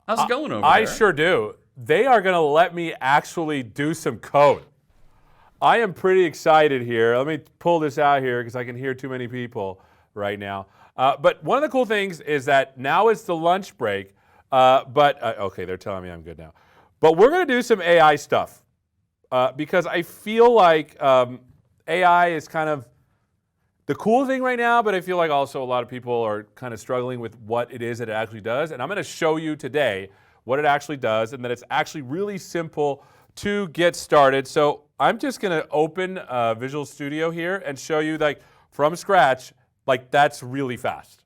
How's it going over I there? sure do. They are going to let me actually do some code. I am pretty excited here. Let me pull this out here because I can hear too many people right now. But one of the cool things is that now it's the lunch break. Okay, they're telling me I'm good now. But we're going to do some AI stuff because I feel like AI is kind of the cool thing right now, but I feel like also a lot of people are kind of struggling with what it is that it actually does. And I'm going to show you today what it actually does and that it's actually really simple to get started. So I'm just going to open Visual Studio here and show you like from scratch, like that's really fast.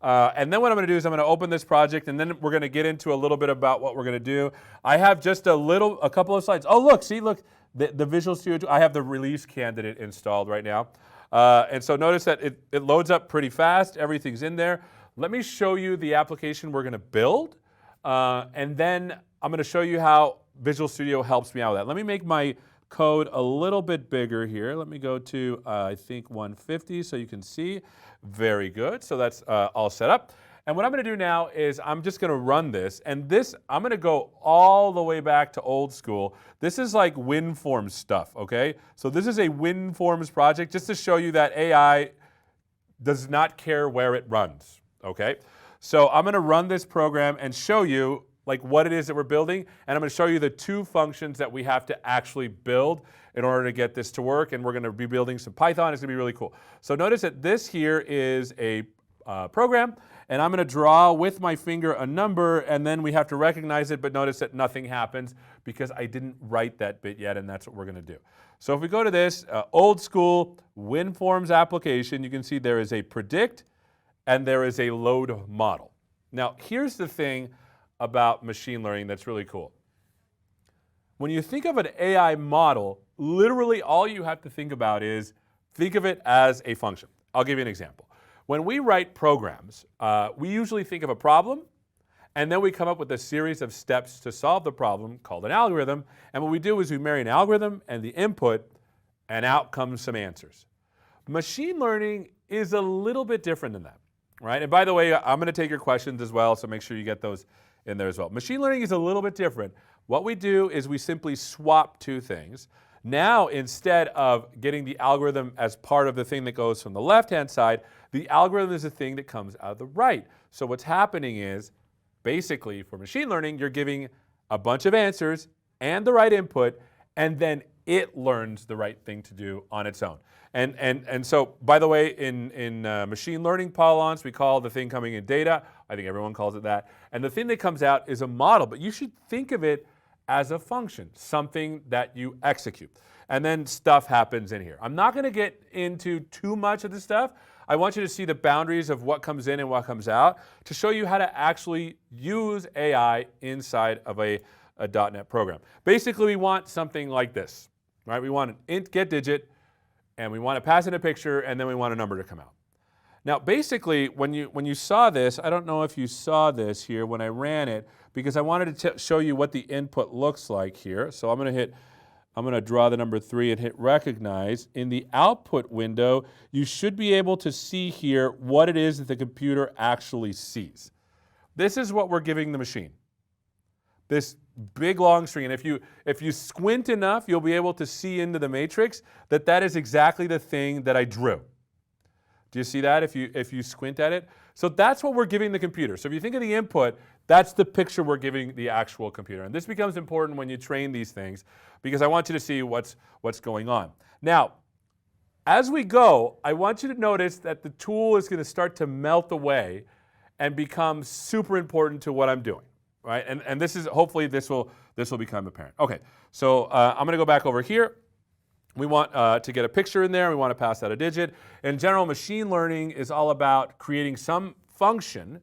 And then what I'm going to do is I'm going to open this project and then we're going to get into a little bit about what we're going to do. I have just a couple of slides. Oh, look, see, look, the Visual Studio, I have the release candidate installed right now. And so notice that it loads up pretty fast. Everything's in there. Let me show you the application we're going to build. And then I'm going to show you how Visual Studio helps me out with that. Let me make my code a little bit bigger here. Let me go to, I think, 150 so you can see. Very good. So that's all set up. And what I'm going to do now is I'm just going to run this. And this, I'm going to go all the way back to old school. This is like WinForms stuff, okay? So this is a WinForms project just to show you that AI does not care where it runs, okay? So I'm going to run this program and show you like what it is that we're building. And I'm going to show you the two functions that we have to actually build in order to get this to work. And we're going to be building some Python. It's going to be really cool. So notice that this here is a program. And I'm going to draw with my finger a number, and then we have to recognize it, but notice that nothing happens because I didn't write that bit yet, and that's what we're going to do. So if we go to this old school WinForms application, you can see there is a predict and there is a load model. Now, here's the thing about machine learning that's really cool. When you think of an AI model, literally all you have to think about is think of it as a function. I'll give you an example. When we write programs, we usually think of a problem, and then we come up with a series of steps to solve the problem called an algorithm. And what we do is we marry an algorithm and the input, and out comes some answers. Machine learning is a little bit different than that, right? And by the way, I'm going to take your questions as well, so make sure you get those in there as well. Machine learning is a little bit different. What we do is we simply swap two things. Now, instead of getting the algorithm as part of the thing that goes from the left-hand side, the algorithm is the thing that comes out of the right. So what's happening is, basically, for machine learning, you're giving a bunch of answers and the right input, and then it learns the right thing to do on its own. And so, by the way, in machine learning parlance, we call the thing coming in data. I think everyone calls it that. And the thing that comes out is a model, but you should think of it as a function, something that you execute. And then stuff happens in here. I'm not going to get into too much of this stuff. I want you to see the boundaries of what comes in and what comes out to show you how to actually use AI inside of a .NET program. Basically, we want something like this, right? We want an int get digit, and we want to pass in a picture, and then we want a number to come out. Now, basically, when you saw this, I don't know if you saw this here when I ran it, because I wanted to show you what the input looks like here. So I'm going to draw the number 3 and hit recognize. In the output window, you should be able to see here what it is that the computer actually sees. This is what we're giving the machine. This big long string. And if you squint enough, you'll be able to see into the matrix that is exactly the thing that I drew. Do you see that if you squint at it? So that's what we're giving the computer. So if you think of the input, that's the picture we're giving the actual computer. And this becomes important when you train these things because I want you to see what's going on. Now, as we go, I want you to notice that the tool is going to start to melt away and become super important to what I'm doing, right? And this is, hopefully this will become apparent. Okay, so I'm going to go back over here. We want to get a picture in there. We want to pass out a digit. In general, machine learning is all about creating some function,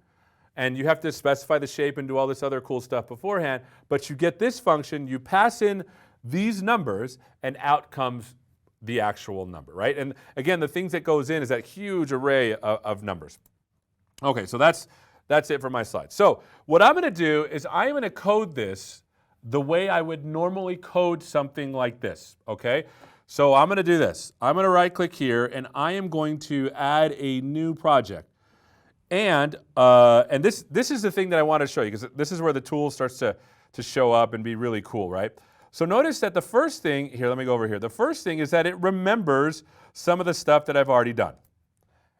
and you have to specify the shape and do all this other cool stuff beforehand. But you get this function, you pass in these numbers, and out comes the actual number, right? And again, the things that goes in is that huge array of numbers. Okay, so that's it for my slide. So what I'm going to do is I'm going to code this the way I would normally code something like this, okay? So I'm going to do this. I'm going to right-click here, and I am going to add a new project. And this is the thing that I want to show you, because this is where the tool starts to show up and be really cool, right? So notice that the first thing, here, let me go over here. The first thing is that it remembers some of the stuff that I've already done.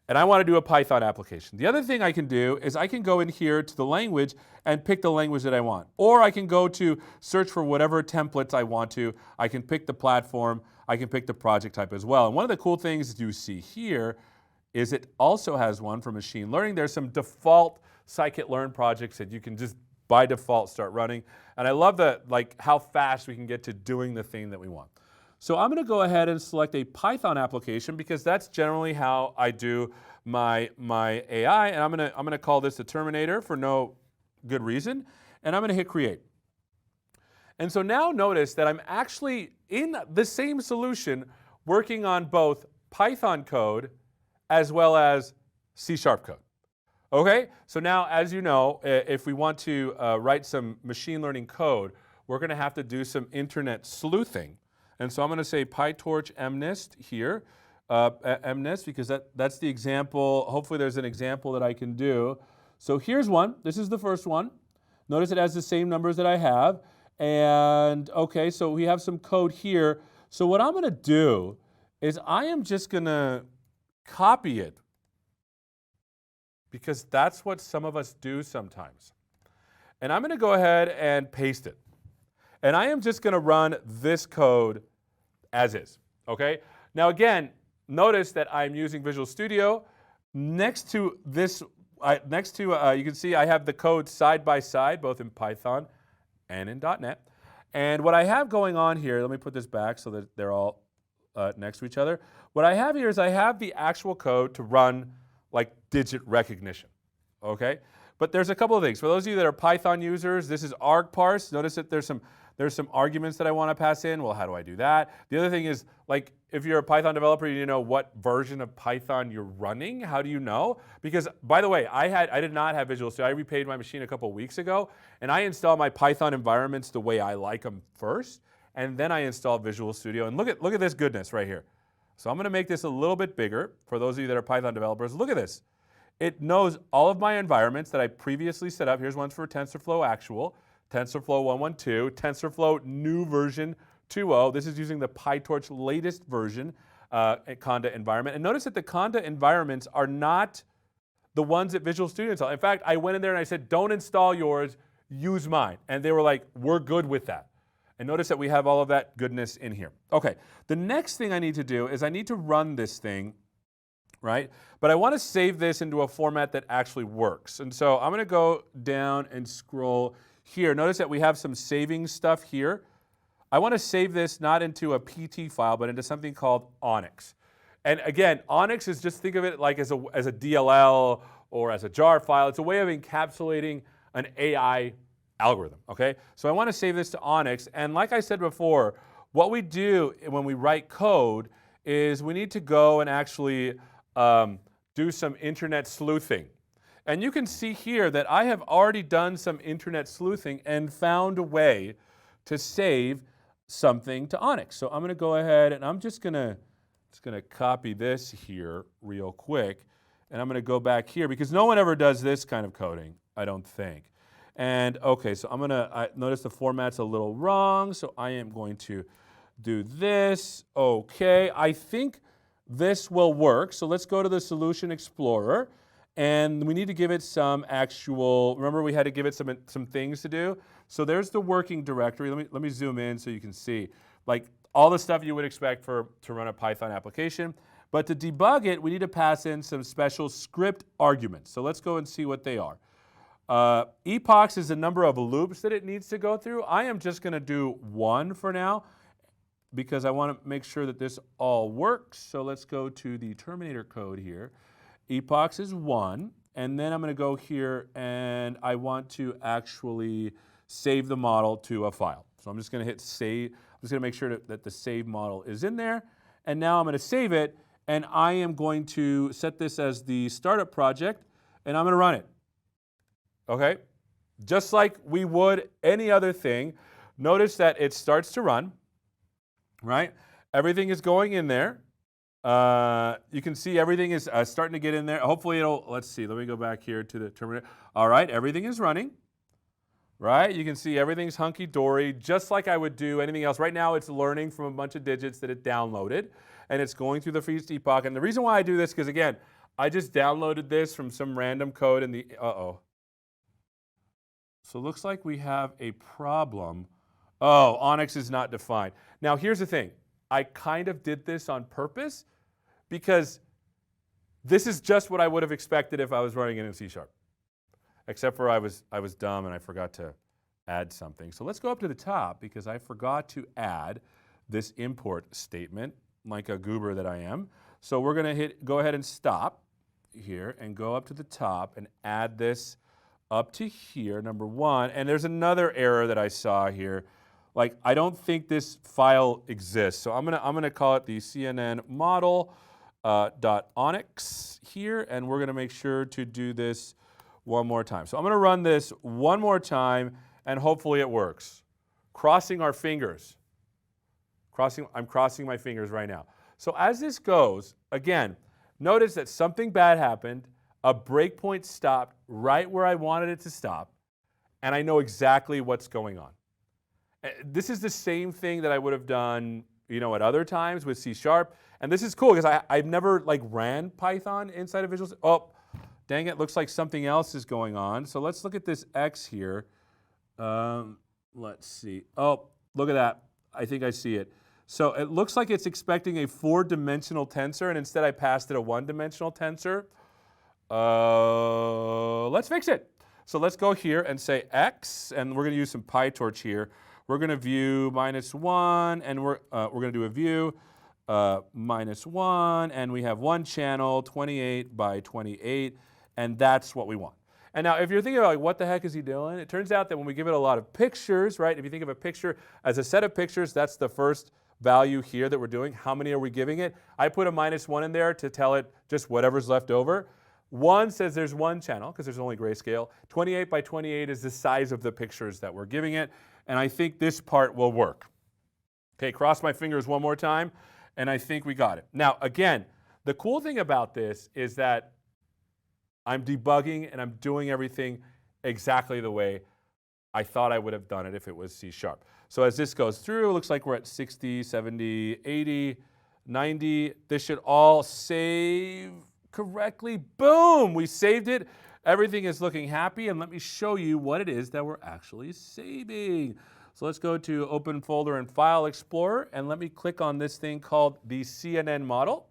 And I want to do a Python application. The other thing I can do is I can go in here to the language and pick the language that I want. Or I can go to search for whatever templates I want to. I can pick the platform. I can pick the project type as well. And one of the cool things you see here is it also has one for machine learning. There's some default scikit-learn projects that you can just by default start running. And I love how fast we can get to doing the thing that we want. So I'm going to go ahead and select a Python application, because that's generally how I do my AI. And I'm going to call this the Terminator for no good reason. And I'm going to hit create. And so now notice that I'm actually in the same solution working on both Python code as well as C# code. Okay, so now, as you know, if we want to write some machine learning code, we're going to have to do some internet sleuthing. And so I'm going to say PyTorch MNIST here, MNIST, because that's the example. Hopefully there's an example that I can do. So here's one. This is the first one. Notice it has the same numbers that I have. And okay, so we have some code here. So what I'm going to do is I am just going to copy it, because that's what some of us do sometimes. And I'm going to go ahead and paste it. And I am just going to run this code as is, okay? Now again, notice that I'm using Visual Studio. Next to this, you can see I have the code side by side, both in Python and in .NET. And what I have going on here, let me put this back so that they're all next to each other. What I have here is I have the actual code to run like digit recognition, okay? But there's a couple of things. For those of you that are Python users, this is argparse. Notice that there's some arguments that I want to pass in. Well, how do I do that? The other thing is, like, if you're a Python developer, you know what version of Python you're running. How do you know? Because, by the way, I did not have Visual Studio. I repaid my machine a couple weeks ago, and I installed my Python environments the way I like them first, and then I installed Visual Studio. And look at this goodness right here. So I'm going to make this a little bit bigger for those of you that are Python developers. Look at this. It knows all of my environments that I previously set up. Here's ones for TensorFlow Actual, TensorFlow 1.12, TensorFlow new version 2.0. This is using the PyTorch latest version Conda environment. And notice that the Conda environments are not the ones that Visual Studio installed. In fact, I went in there and I said, don't install yours, use mine. And they were like, we're good with that. And notice that we have all of that goodness in here. Okay, the next thing I need to do is I need to run this thing, right? But I want to save this into a format that actually works. And so I'm going to go down and scroll here. Notice that we have some saving stuff here. I want to save this not into a PT file, but into something called Onyx. And again, Onyx is, just think of it like as a DLL or as a jar file. It's a way of encapsulating an AI algorithm, okay? So I want to save this to Onyx. And like I said before, what we do when we write code is we need to go and actually do some internet sleuthing. And you can see here that I have already done some internet sleuthing and found a way to save something to Onyx. So I'm going to go ahead and I'm just going to copy this here real quick. And I'm going to go back here because no one ever does this kind of coding, I don't think. And okay, so I notice the format's a little wrong, so I am going to do this. Okay, I think this will work. So let's go to the Solution Explorer, and we need to give it some actual, remember we had to give it some things to do? So there's the working directory. Let me zoom in so you can see. Like all the stuff you would expect to run a Python application. But to debug it, we need to pass in some special script arguments. So let's go and see what they are. Epochs is the number of loops that it needs to go through. I am just going to do 1 for now because I want to make sure that this all works. So let's go to the Terminator code here. Epochs is 1, and then I'm going to go here and I want to actually save the model to a file. So I'm just going to hit save. I'm just going to make sure that the save model is in there. And now I'm going to save it, and I am going to set this as the startup project, and I'm going to run it. Okay, just like we would any other thing. Notice that it starts to run, right? Everything is going in there. You can see everything is starting to get in there. Hopefully it'll, let's see, let me go back here to the terminator. All right, everything is running, right? You can see everything's hunky-dory, just like I would do anything else. Right now it's learning from a bunch of digits that it downloaded, and it's going through the freeze epoch. And the reason why I do this, because again, I just downloaded this from some random code in the, So it looks like we have a problem. Oh, Onyx is not defined. Now here's the thing. I kind of did this on purpose because this is just what I would have expected if I was running it in C#. Except for I was dumb and I forgot to add something. So let's go up to the top because I forgot to add this import statement like a goober that I am. So we're going to go ahead and stop here and go up to the top and add this up to here, number 1. And there's another error that I saw here. Like, I don't think this file exists. So I'm gonna call it the CNN model .onyx here, and we're gonna make sure to do this one more time. So I'm gonna run this one more time, and hopefully it works. Crossing our fingers. I'm crossing my fingers right now. So as this goes, again, notice that something bad happened, a breakpoint stopped right where I wanted it to stop, and I know exactly what's going on. This is the same thing that I would have done, at other times with C#. And this is cool because I've never ran Python inside of Visual Studio. Oh, dang it, looks like something else is going on. So let's look at this X here. Let's see. Oh, look at that. I think I see it. So it looks like it's expecting a 4-dimensional tensor, and instead I passed it a 1-dimensional tensor. Let's fix it. So let's go here and say X, and we're going to use some PyTorch here. We're going to view -1, and we're going to do a view -1, and we have one channel, 28 by 28, and that's what we want. And now if you're thinking about what the heck is he doing, it turns out that when we give it a lot of pictures, right, if you think of a picture as a set of pictures, that's the first value here that we're doing. How many are we giving it? I put a -1 in there to tell it just whatever's left over. 1 says there's one channel because there's only grayscale. 28 by 28 is the size of the pictures that we're giving it. And I think this part will work. Okay, cross my fingers one more time, and I think we got it. Now, again, the cool thing about this is that I'm debugging and I'm doing everything exactly the way I thought I would have done it if it was C#. So as this goes through, it looks like we're at 60, 70, 80, 90. This should all save correctly. Boom, we saved it. Everything is looking happy, and let me show you what it is that we're actually saving. So let's go to Open Folder and File Explorer, and let me click on this thing called the CNN model.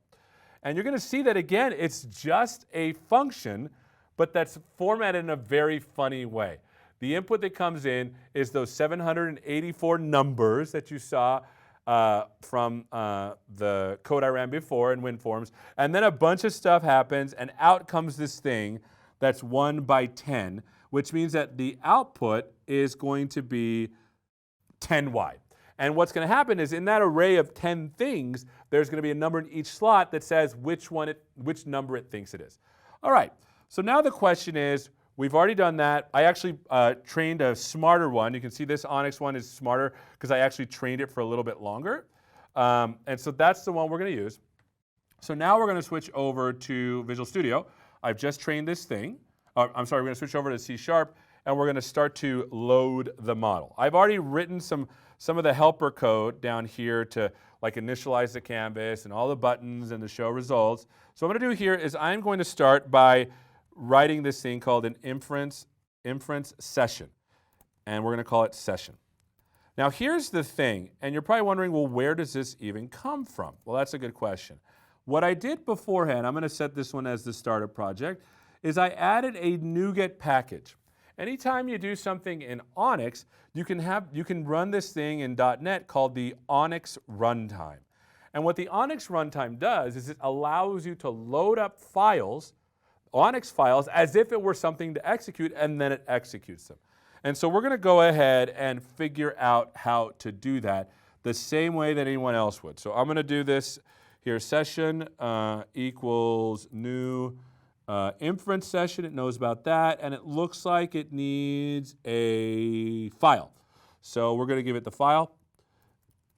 And you're going to see that, again, it's just a function, but that's formatted in a very funny way. The input that comes in is those 784 numbers that you saw from the code I ran before in WinForms, and then a bunch of stuff happens, and out comes this thing that's 1 by 10, which means that the output is going to be 10 wide. And what's going to happen is in that array of 10 things, there's going to be a number in each slot that says which number it thinks it is. All right, so now the question is, we've already done that. I actually trained a smarter one. You can see this Onyx one is smarter because I actually trained it for a little bit longer. And so that's the one we're going to use. So now we're going to switch over to Visual Studio. I've just trained this thing. I'm sorry, we're going to switch over to C#, and we're going to start to load the model. I've already written some of the helper code down here to initialize the canvas and all the buttons and to show results. So what I'm going to do here is I'm going to start by writing this thing called an inference session, and we're going to call it session. Now here's the thing, and you're probably wondering, well, where does this even come from? Well, that's a good question. What I did beforehand, I'm going to set this one as the startup project, is I added a NuGet package. Anytime you do something in Onyx, you can run this thing in .NET called the Onyx runtime. And what the Onyx runtime does is it allows you to load up files, Onyx files, as if it were something to execute, and then it executes them. And so we're going to go ahead and figure out how to do that the same way that anyone else would. So I'm going to do this here, session equals new inference session. It knows about that, and it looks like it needs a file. So we're going to give it the file.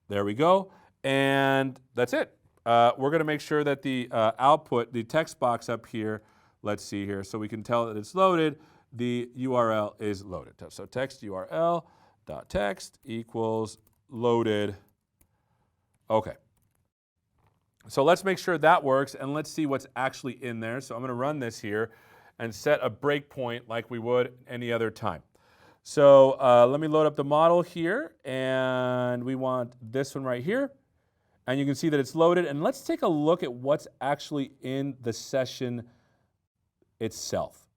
There we go, and that's it. we're going to make sure that the output, the text box up here, let's see here, so we can tell that it's loaded, the URL is loaded. So text URL dot text equals loaded. Okay. So let's make sure that works, and let's see what's actually in there. So I'm going to run this here and set a breakpoint like we would any other time. So let me load up the model here, and we want this one right here. And you can see that it's loaded. And let's take a look at what's actually in the session itself.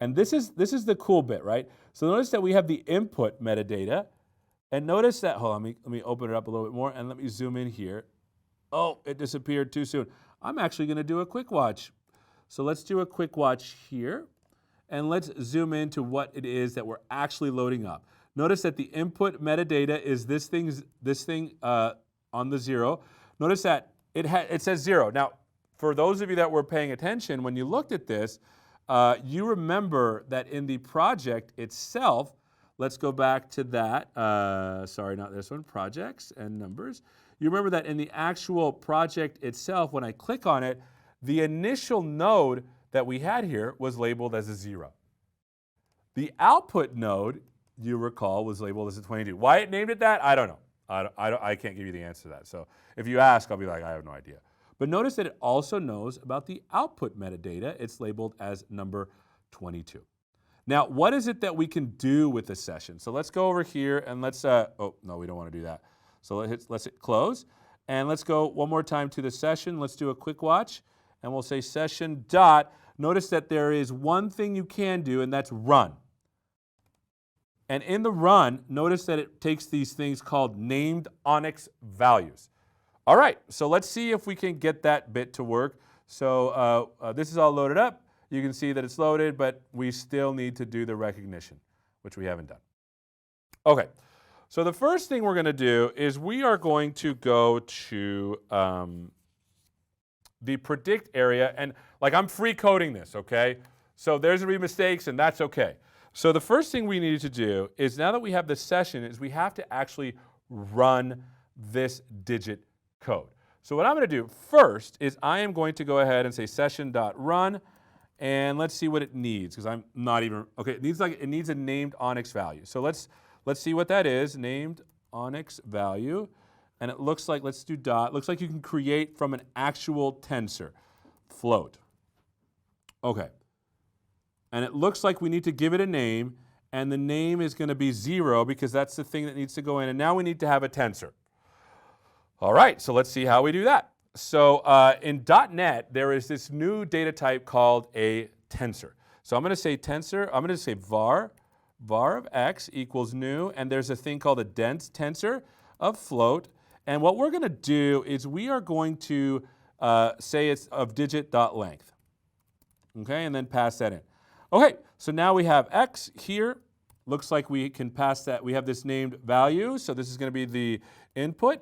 And this is the cool bit, right? So notice that we have the input metadata. And notice that, hold on, let me open it up a little bit more, and let me zoom in here. Oh, it disappeared too soon. I'm actually going to do a quick watch. So let's do a quick watch here. And let's zoom into what it is that we're actually loading up. Notice that the input metadata is this thing on the 0. Notice that it says 0. Now, for those of you that were paying attention, when you looked at this, you remember that in the project itself, let's go back to that. Sorry, not this one, projects and numbers. You remember that in the actual project itself, when I click on it, the initial node that we had here was labeled as a 0. The output node, you recall, was labeled as a 22. Why it named it that, I don't know. I can't give you the answer to that. So if you ask, I'll be like, I have no idea. But notice that it also knows about the output metadata. It's labeled as number 22. Now, what is it that we can do with the session? So let's go over here and let's, oh, no, we don't want to do that. So let's hit close. And let's go one more time to the session. Let's do a quick watch. And we'll say session dot. Notice that there is one thing you can do, and that's run. And in the run, notice that it takes these things called named Onyx values. All right, so let's see if we can get that bit to work. So this is all loaded up. You can see that it's loaded, but we still need to do the recognition, which we haven't done. Okay, so the first thing we're going to do is we are going to go to the predict area, and like I'm free coding this, okay? So there's going to be mistakes, and that's okay. So the first thing we need to do is, now that we have this session, is we have to actually run this digit code. So what I'm going to do first is I am going to go ahead and say session.run, and let's see what it needs, because I'm not even, okay, it needs a named Onyx value. So let's see what that is, named Onyx value. And it looks like, let's do dot, looks like you can create from an actual tensor, float. Okay. And it looks like we need to give it a name, and the name is going to be 0 because that's the thing that needs to go in. And now we need to have a tensor. All right, so let's see how we do that. So in .NET, there is this new data type called a tensor. So I'm going to say tensor, I'm going to say var of x equals new, and there's a thing called a dense tensor of float. And what we're going to do is we are going to say it's of digit.length. Okay, and then pass that in. Okay, so now we have x here. Looks like we can pass that. We have this named value, so this is going to be the input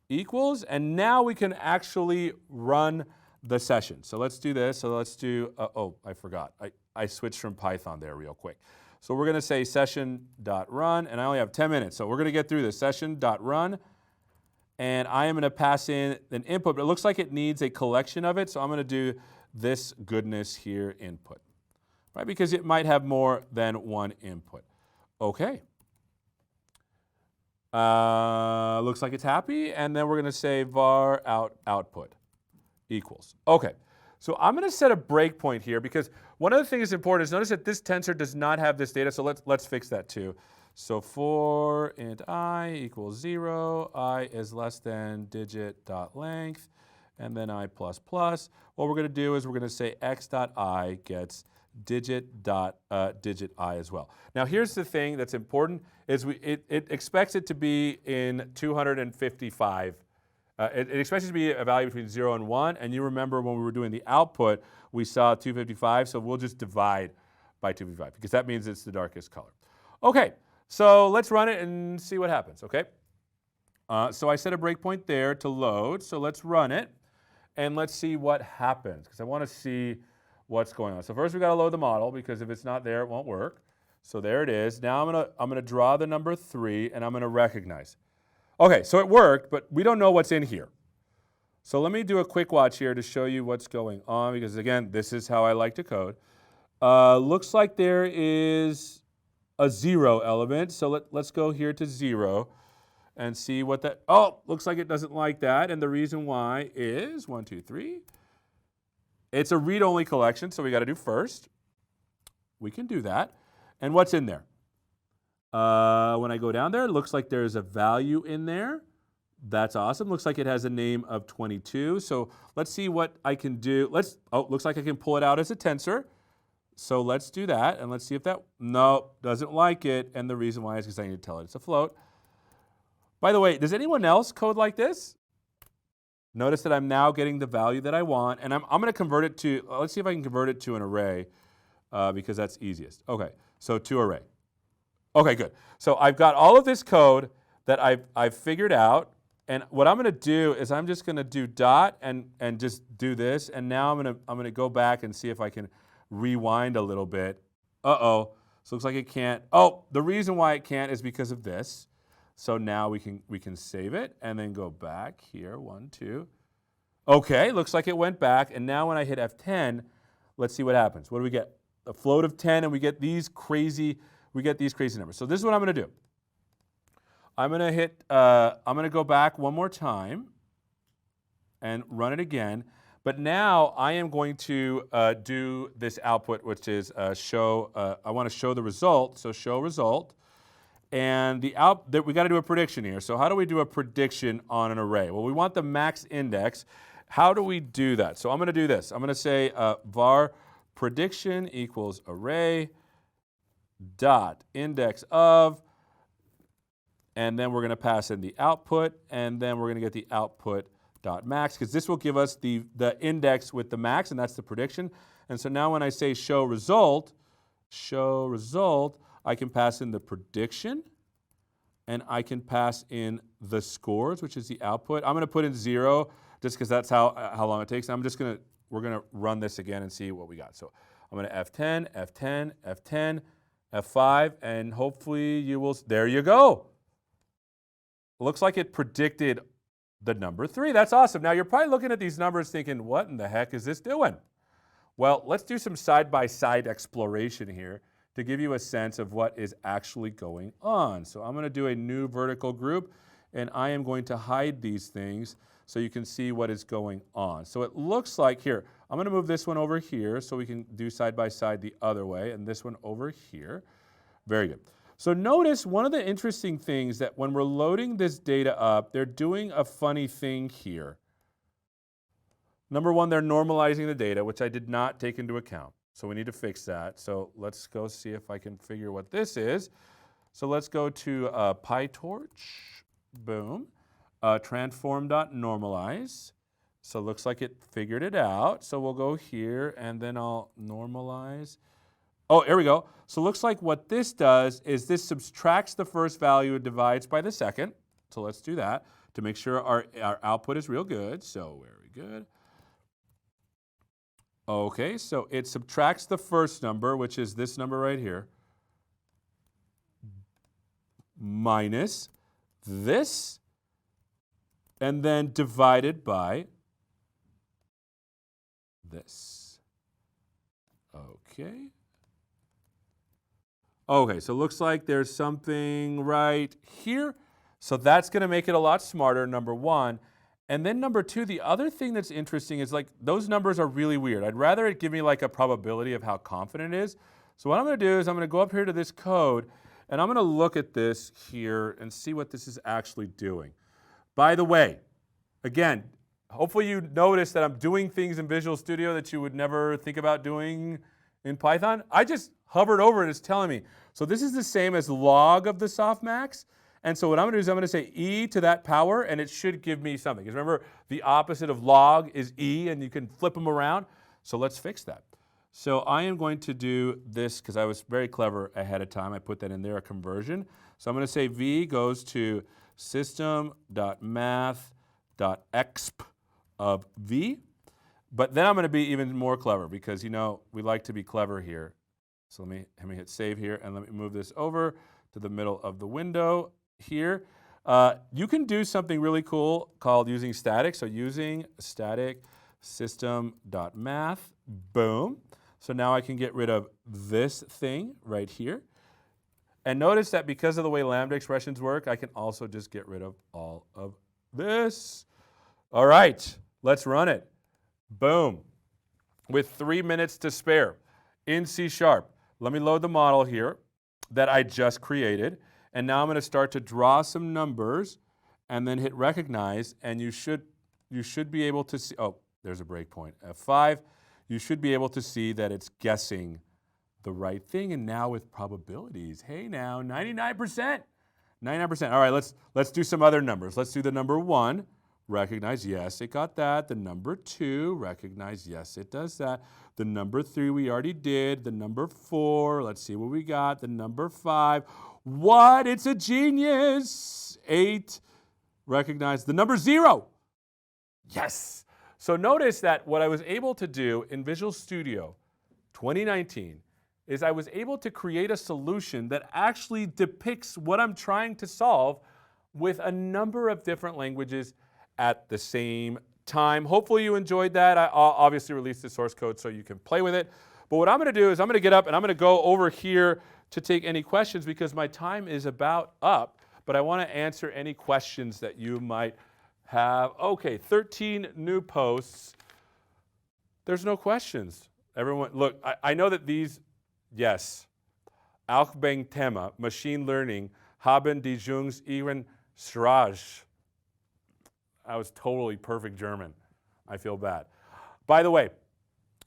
equals, and now we can actually run the session. So let's do this. So let's do, oh, I forgot. I switched from Python there real quick. So we're going to say session.run, and I only have 10 minutes. So we're going to get through this, session.run. And I am going to pass in an input, but it looks like it needs a collection of it, so I'm going to do this goodness here input, right? Because it might have more than one input. Okay. Looks like it's happy, and then we're going to say var output equals. Okay. So I'm going to set a breakpoint here because one of the things that's important is notice that this tensor does not have this data, so let's fix that too. So for int I equals 0, I is less than digit.length, and then I plus plus. What we're going to do is we're going to say x.I gets digit I as well. Now here's the thing that's important is it expects it to be in 255. It expects it to be a value between 0 and 1, and you remember when we were doing the output, we saw 255, so we'll just divide by 255 because that means it's the darkest color. Okay. So let's run it and see what happens, okay? So I set a breakpoint there to load, so let's run it, and let's see what happens, because I want to see what's going on. So first we've got to load the model, because if it's not there, it won't work. So there it is. Now I'm gonna draw the number 3, and I'm going to recognize. Okay, so it worked, but we don't know what's in here. So let me do a quick watch here to show you what's going on, because again, this is how I like to code. Looks like there is a 0 element. So let's go here to 0 and see what that, oh, looks like it doesn't like that. And the reason why is 1, 2, 3. It's a read-only collection, so we got to do first. We can do that. And what's in there? When I go down there, it looks like there's a value in there. That's awesome. Looks like it has a name of 22. So let's see what I can do. Looks like I can pull it out as a tensor. So let's do that, and let's see if that, no, doesn't like it. And the reason why is because I need to tell it it's a float. By the way, does anyone else code like this? Notice that I'm now getting the value that I want, and I'm going to convert it to, let's see if I can convert it to an array, because that's easiest. Okay, so to array. Okay, good. So I've got all of this code that I've figured out, and what I'm going to do is I'm just going to do dot and just do this, and now I'm going to go back and see if I can rewind a little bit. Uh-oh, so it looks like it can't. Oh, the reason why it can't is because of this. So now we can save it and then go back here, 1, 2. Okay, looks like it went back, and now when I hit F10, let's see what happens. What do we get? A float of 10, and we get these crazy numbers. So this is what I'm going to do. I'm going to go back one more time and run it again. But now I am going to do this output, which is show. I want to show the result. So show result. And we got to do a prediction here. So how do we do a prediction on an array? Well, we want the max index. How do we do that? So I'm going to do this. I'm going to say var prediction equals array dot index of, and then we're going to pass in the output, and then we're going to get the output dot max, because this will give us the index with the max, and that's the prediction. And so now when I say show result, I can pass in the prediction, and I can pass in the scores, which is the output. I'm going to put in 0 just because that's how long it takes. We're going to run this again and see what we got. So I'm going to F10, F10, F10, F5, and hopefully you will, there you go. Looks like it predicted the number 3. That's awesome. Now you're probably looking at these numbers thinking, what in the heck is this doing? Well, let's do some side-by-side exploration here to give you a sense of what is actually going on. So I'm going to do a new vertical group, and I am going to hide these things so you can see what is going on. So it looks like here, I'm going to move this one over here so we can do side-by-side the other way, and this one over here. Very good. So notice one of the interesting things that when we're loading this data up, they're doing a funny thing here. Number one, they're normalizing the data, which I did not take into account. So we need to fix that. So let's go see if I can figure what this is. So let's go to PyTorch, boom, transform.normalize. So it looks like it figured it out. So we'll go here, and then I'll normalize. Oh, here we go. So it looks like what this does is this subtracts the first value and divides by the second. So let's do that to make sure our output is real good. So very good. Okay, so it subtracts the first number, which is this number right here, minus this, and then divided by this. Okay. Okay, so it looks like there's something right here. So that's going to make it a lot smarter, number one. And then number two, the other thing that's interesting is like those numbers are really weird. I'd rather it give me like a probability of how confident it is. So what I'm going to do is I'm going to go up here to this code, and I'm going to look at this here and see what this is actually doing. By the way, again, hopefully you notice that I'm doing things in Visual Studio that you would never think about doing in Python. I just hovered over it, it's telling me. So this is the same as log of the softmax. And so what I'm going to do is I'm going to say e to that power, and it should give me something. Because remember, the opposite of log is e, and you can flip them around. So let's fix that. So I am going to do this, because I was very clever ahead of time. I put that in there, a conversion. So I'm going to say v goes to system.math.exp of v. But then I'm going to be even more clever, because, you know, we like to be clever here. So let me hit save here, and let me move this over to the middle of the window here. You can do something really cool called using static. So using static system.math, boom. So now I can get rid of this thing right here. And notice that because of the way lambda expressions work, I can also just get rid of all of this. All right, let's run it. Boom. With 3 minutes to spare in C#. Let me load the model here that I just created. And now I'm going to start to draw some numbers and then hit recognize. And you should be able to see, oh, there's a breakpoint, F5. You should be able to see that it's guessing the right thing. And now with probabilities, hey now, 99%. 99%. All right, let's do some other numbers. Let's do the number 1. Recognize, yes, it got that. The number 2, recognize, yes, it does that. The number 3 we already did. The number 4, let's see what we got. The number 5, what? It's a genius. 8, recognize. The number 0, yes. So notice that what I was able to do in Visual Studio 2019 is I was able to create a solution that actually depicts what I'm trying to solve with a number of different languages at the same time. Hopefully you enjoyed that. I obviously released the source code so you can play with it. But what I'm going to do is I'm going to get up and I'm going to go over here to take any questions because my time is about up. But I want to answer any questions that you might have. Okay, 13 new posts. There's no questions. Everyone, look, I know that these, yes. Auch beim Thema, machine learning, haben die Jungs ihren Strage. I was totally perfect German. I feel bad. By the way,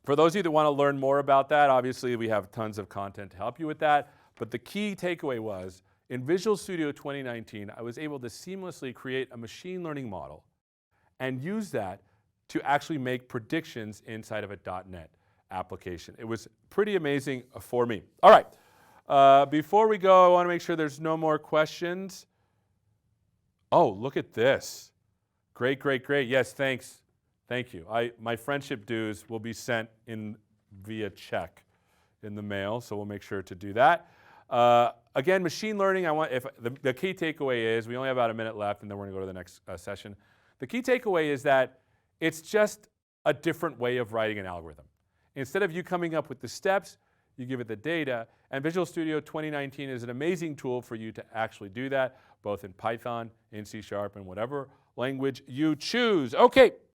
for those of you that want to learn more about that, obviously we have tons of content to help you with that. But the key takeaway was, in Visual Studio 2019, I was able to seamlessly create a machine learning model and use that to actually make predictions inside of a .NET application. It was pretty amazing for me. All right, before we go, I want to make sure there's no more questions. Oh, look at this. Great, great, great. Yes, thanks. Thank you. My friendship dues will be sent in via check in the mail, so we'll make sure to do that. Again, machine learning, the key takeaway is, we only have about a minute left and then we're going to go to the next session. The key takeaway is that it's just a different way of writing an algorithm. Instead of you coming up with the steps, you give it the data, and Visual Studio 2019 is an amazing tool for you to actually do that, both in Python, in C#, and whatever language you choose. Okay,